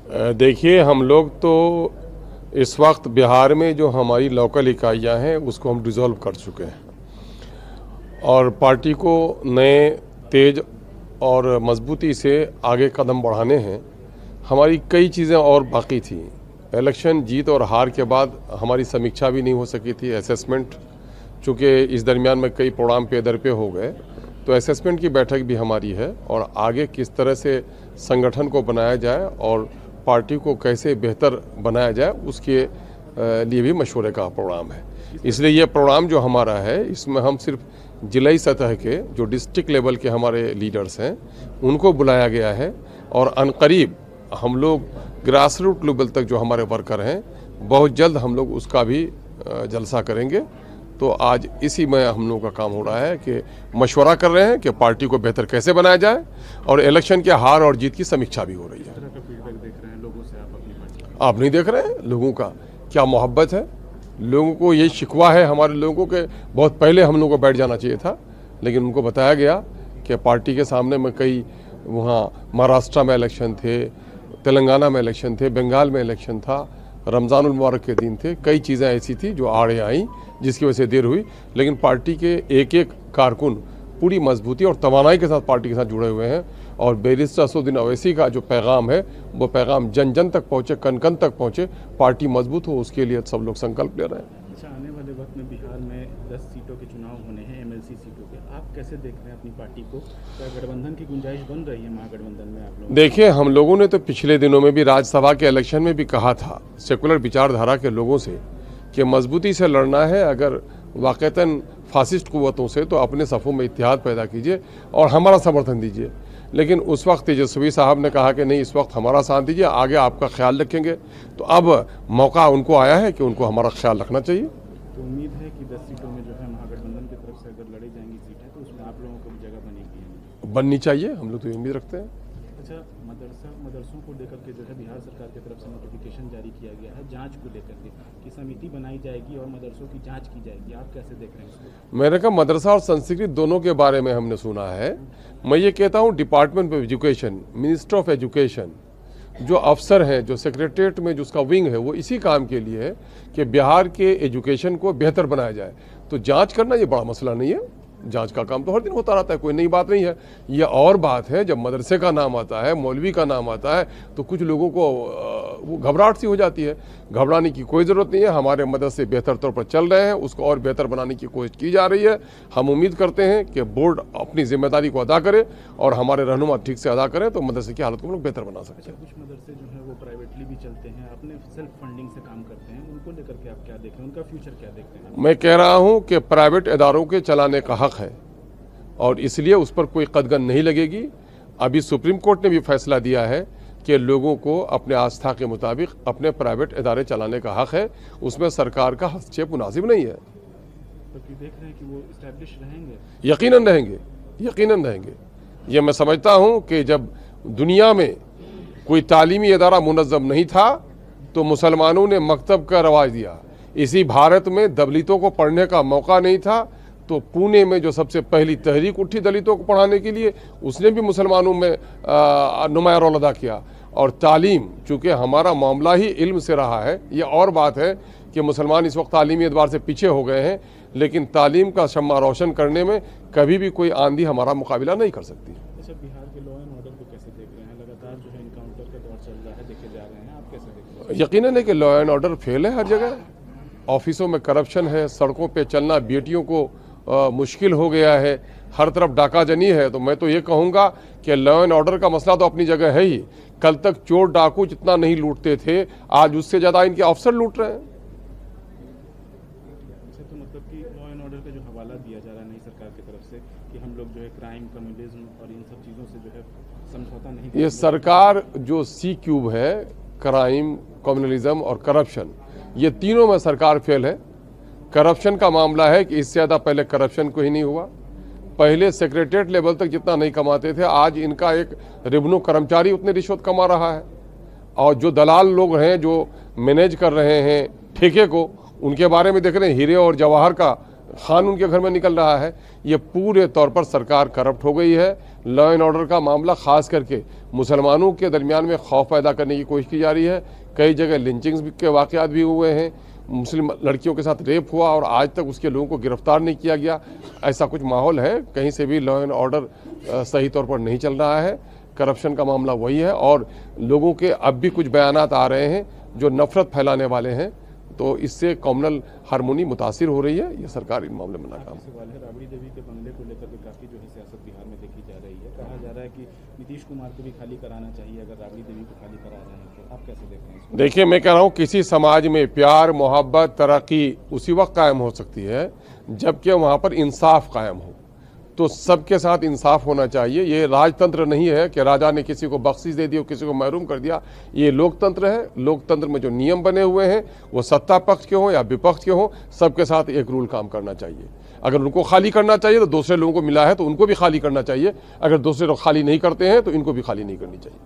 देखिए, हम लोग तो इस वक्त बिहार में जो हमारी लोकल इकाइयां हैं उसको हम डिसॉल्व कर चुके हैं और पार्टी को नए तेज और मजबूती से आगे कदम बढ़ाने हैं। हमारी कई चीज़ें और बाकी थी। इलेक्शन जीत और हार के बाद हमारी समीक्षा भी नहीं हो सकी थी, असेसमेंट, चूँकि इस दरमियान में कई प्रोग्राम पे इधर पे हो गए, तो असेसमेंट की बैठक भी हमारी है और आगे किस तरह से संगठन को बनाया जाए और पार्टी को कैसे बेहतर बनाया जाए उसके लिए भी मशवरे का प्रोग्राम है। इसलिए ये प्रोग्राम जो हमारा है इसमें हम सिर्फ जिलाई सतह के जो डिस्ट्रिक्ट लेवल के हमारे लीडर्स हैं उनको बुलाया गया है और अनकरीब हम लोग ग्रास रूट लेवल तक जो हमारे वर्कर हैं बहुत जल्द हम लोग उसका भी जलसा करेंगे। तो आज इसी में हम लोगों का काम हो रहा है कि मशवरा कर रहे हैं कि पार्टी को बेहतर कैसे बनाया जाए और इलेक्शन के हार और जीत की समीक्षा भी हो रही है। आप नहीं देख रहे हैं लोगों का क्या मोहब्बत है। लोगों को ये शिकवा है हमारे लोगों के, बहुत पहले हम लोगों को बैठ जाना चाहिए था, लेकिन उनको बताया गया कि पार्टी के सामने में कई वहाँ महाराष्ट्र में इलेक्शन थे, तेलंगाना में इलेक्शन थे, बंगाल में इलेक्शन था, रमज़ानुल मुबारक के दिन थे, कई चीज़ें ऐसी थी जो आड़े आई जिसकी वजह से देर हुई। लेकिन पार्टी के एक एक कारकुन पूरी मजबूती और तवानाई के साथ पार्टी के साथ जुड़े हुए हैं और बैरिस्टर असदुद्दीन ओवैसी का जो पैगाम है वो पैगाम जन जन तक पहुँचे, कन कन तक पहुँचे, पार्टी मजबूत हो, उसके लिए सब लोग संकल्प ले रहे हैं। अच्छा, आने वाले वक्त में बिहार में 10 सीटों के चुनाव होने हैं, एमएलसी सीटों के, आप कैसे देख रहे हैं अपनी पार्टी को? क्या गठबंधन की गुंजाइश बन रही है महागठबंधन में आप लोग? देखिए, हम लोगों ने तो पिछले दिनों में भी राज्यसभा के इलेक्शन में भी कहा था सेकुलर विचारधारा के लोगों से कि मजबूती से लड़ना है, अगर वाक़तन फासिस्ट कुव्वतों से तो अपने सफ़ों में इत्तेहाद पैदा कीजिए और हमारा समर्थन दीजिए। लेकिन उस वक्त तेजस्वी साहब ने कहा कि नहीं, इस वक्त हमारा साथ दीजिए, आगे आपका ख्याल रखेंगे। तो अब मौका उनको आया है कि उनको हमारा ख्याल रखना चाहिए। तो उम्मीद है कि 10 सीटों में जो है महागठबंधन की तरफ से अगर लड़ी जाएंगी सीटें तो उसमें आप लोगों को भी जगह बनेगी, बननी चाहिए, हम लोग तो ये उम्मीद रखते हैं। अच्छा, मदरसों को लेकर के जो है बिहार सरकार की तरफ से नोटिफिकेशन जारी किया गया है जांच को लेकर के कि समिति बनाई जाएगी और मदरसों की जांच की जाएगी, आप कैसे देख रहे हैं इसको? मैंने कहा मदरसा और संस्कृत दोनों के बारे में हमने सुना है। मैं ये कहता हूँ department of education, minister of education जो अफसर हैं, जो सेक्रेटरीट में जो उसका विंग है, वो इसी काम के लिए है कि बिहार के एजुकेशन को बेहतर बनाया जाए। तो जांच करना ये बड़ा मसला नहीं है, जांच का काम तो हर दिन होता रहता है, कोई नई बात नहीं है। यह और बात है जब मदरसे का नाम आता है, मौलवी का नाम आता है तो कुछ लोगों को वो घबराहट सी हो जाती है। घबराने की कोई ज़रूरत नहीं है। हमारे मदरसे बेहतर तौर पर चल रहे हैं, उसको और बेहतर बनाने की कोशिश की जा रही है। हम उम्मीद करते हैं कि बोर्ड अपनी जिम्मेदारी को अदा करे और हमारे रहनुमा ठीक से अदा करें तो मदरसे की हालत को हम लोग बेहतर बना सकते हैं। कुछ मदरसे जो है वो प्राइवेटली भी चलते हैं, अपने सेल्फ फंडिंग से काम करते हैं, उनको लेकर के आप क्या देख रहे हैं, उनका फ्यूचर क्या देखते हैं? मैं कह रहा हूँ कि प्राइवेट इदारों के चलाने का हक है और इसलिए उस पर कोई कदगन नहीं लगेगी। अभी सुप्रीम कोर्ट ने भी फैसला दिया है कि लोगों को अपने आस्था के मुताबिक अपने प्राइवेट इदारे चलाने का हक है, उसमें सरकार का हस्तक्षेप मुनासिब नहीं है। तो देख रहे हैं कि वो एस्टैब्लिश रहेंगे? यकीनन रहेंगे, यकीनन रहेंगे। ये मैं समझता हूँ कि जब दुनिया में कोई तालीमी इदारा मुनज़्ज़म नहीं था तो मुसलमानों ने मकतब का रवाज दिया। इसी भारत में दलितों को पढ़ने का मौका नहीं था तो पुणे में जो सबसे पहली तहरीक उठी दलितों को पढ़ाने के लिए, उसने भी मुसलमानों में नुमाया रोल अदा किया। और तालीम, चूँकि हमारा मामला ही इल्म से रहा है, ये और बात है कि मुसलमान इस वक्त तालीमी एतबार से पीछे हो गए हैं, लेकिन तालीम का शम्मा रोशन करने में कभी भी कोई आंधी हमारा मुकाबला नहीं कर सकती। अच्छा, बिहार के लॉ एंड ऑर्डर को कैसे देख रहे हैं? लगातार जो है इनकाउंटर का दौर चल रहा है, देखे जा रहे हैं, आप कैसे देख रहे हैं? यकीनन है कि लॉ एंड ऑर्डर फेल है हर जगह। ऑफिसों में करप्शन है, सड़कों पे चलना बेटियों को मुश्किल हो गया है, हर तरफ डाकाजनी है। तो मैं तो ये कहूँगा कि लॉ एंड ऑर्डर का मसला तो अपनी जगह है ही। कल तक चोर डाकू जितना नहीं लूटते थे, आज उससे ज़्यादा इनके अफसर लूट रहे हैं। अच्छा, तो मतलब कि लॉ एंड ऑर्डर का जो हवाला दिया जा रहा है नई सरकार की तरफ से कि हम लोग जो है क्राइम, कम्युनिज्म और इन सब चीज़ों से जो है समझौता नहीं, ये सरकार जो सी क्यूब है, क्राइम, कम्युनलिज्म और करप्शन, ये तीनों में सरकार फेल है। करप्शन का मामला है कि इससे ज़्यादा पहले करप्शन को ही नहीं हुआ। पहले सेक्रेटरीट लेवल तक जितना नहीं कमाते थे, आज इनका एक रेवेन्यू कर्मचारी उतने रिश्वत कमा रहा है। और जो दलाल लोग हैं जो मैनेज कर रहे हैं ठेके को, उनके बारे में देख रहे हैं हीरे और जवाहर का खान उनके घर में निकल रहा है। ये पूरे तौर पर सरकार करप्ट हो गई है। लॉ एंड ऑर्डर का मामला खास करके मुसलमानों के दरमियान में खौफ पैदा करने की कोशिश की जा रही है। कई जगह लिंचिंग्स के वाक़यात भी हुए हैं, मुस्लिम लड़कियों के साथ रेप हुआ और आज तक उसके लोगों को गिरफ्तार नहीं किया गया। ऐसा कुछ माहौल है, कहीं से भी लॉ एंड ऑर्डर सही तौर पर नहीं चल रहा है। करप्शन का मामला वही है और लोगों के अब भी कुछ बयानात आ रहे हैं जो नफरत फैलाने वाले हैं, तो इससे कॉम्युनल हारमोनी मुतासिर हो रही है। ये सरकार इन मामले में नाकाम है। सवाल है, राबड़ी देवी के बंगले को लेकर के काफ़ी जो है सियासत बिहार में देखी जा रही है। कहा जा रहा है कि नीतीश कुमार को भी खाली कराना चाहिए अगर राबड़ी देवी को खाली करा रहे हैं तो। आप कैसे देखते हैं इसको? देखिए, मैं कह रहा हूँ किसी समाज में प्यार, मोहब्बत, तरक्की उसी वक्त कायम हो सकती है जबकि वहाँ पर इंसाफ कायम हो। तो सबके साथ इंसाफ होना चाहिए। ये राजतंत्र नहीं है कि राजा ने किसी को बख्शिश दे दी और किसी को महरूम कर दिया। ये लोकतंत्र है। लोकतंत्र में जो नियम बने हुए हैं वो सत्ता पक्ष के हों या विपक्ष के हों, सबके साथ एक रूल काम करना चाहिए। अगर उनको खाली करना चाहिए तो दूसरे लोगों को मिला है तो उनको भी खाली करना चाहिए। अगर दूसरे लोग खाली नहीं करते हैं तो इनको भी खाली नहीं करनी चाहिए।